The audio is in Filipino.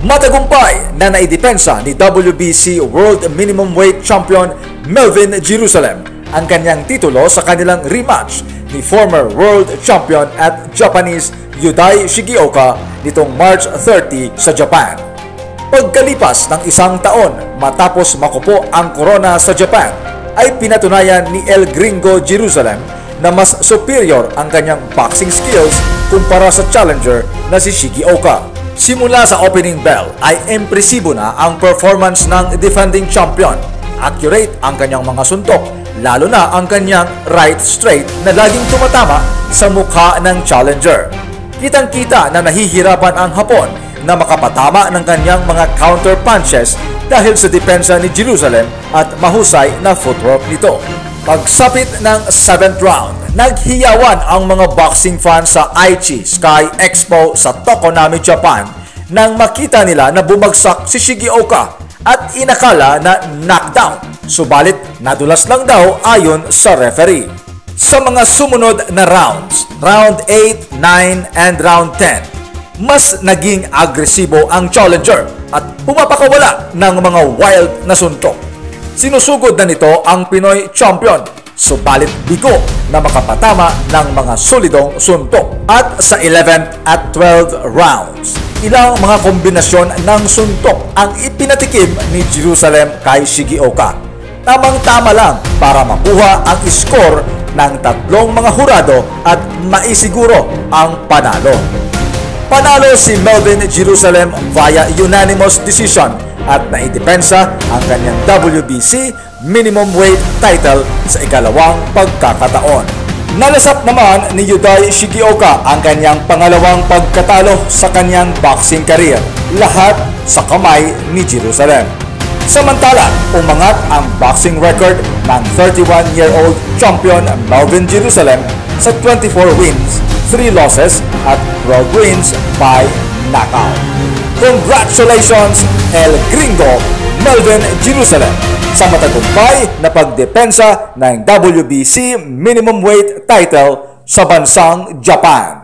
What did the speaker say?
Matagumpay na naidepensa ni WBC World Minimum Weight Champion Melvin Jerusalem ang kanyang titulo sa kanilang rematch ni former World Champion at Japanese Yudai Shigeoka nitong March 30 sa Japan. Pagkalipas ng isang taon matapos makupo ang corona sa Japan, ay pinatunayan ni El Gringo Jerusalem na mas superior ang kanyang boxing skills kumpara sa challenger na si Shigeoka. Simula sa opening bell ay impresibo na ang performance ng defending champion. Accurate ang kanyang mga suntok, lalo na ang kanyang right straight na laging tumatama sa mukha ng challenger. Kitang-kita na nahihirapan ang Hapon na makapatama ng kanyang mga counter punches dahil sa depensa ni Jerusalem at mahusay na footwork nito. Pagsapit ng 7th round, naghiyawan ang mga boxing fans sa Aichi Sky Expo sa Tokonami, Japan nang makita nila na bumagsak si Shigeoka at inakala na knockdown. Subalit nadulas lang daw ayon sa referee. Sa mga sumunod na rounds, round 8, 9 and round 10, mas naging agresibo ang challenger at pumapakawala ng mga wild na suntok. Sinusugod na nito ang Pinoy champion, subalit bigo na makapatama ng mga solidong suntok. At sa 11th at 12th rounds, ilang mga kombinasyon ng suntok ang ipinatikim ni Jerusalem kay Shigeoka. Tamang-tama lang para makuha ang score ng tatlong mga hurado at maisiguro ang panalo. Panalo si Melvin Jerusalem via unanimous decision at naidepensa ang kanyang WBC minimum weight title sa ikalawang pagkakataon. Nalasap naman ni Yudai Shigeoka ang kanyang pangalawang pagkatalo sa kanyang boxing career, lahat sa kamay ni Jerusalem. Samantala, umangat ang boxing record ng 31-year-old champion Melvin Jerusalem sa 24 wins, 3 losses at 12 wins by knockout. Congratulations, El Gringo Melvin Jerusalem, sa matagumpay na pagdepensa ng WBC minimum weight title sa bansang Japan.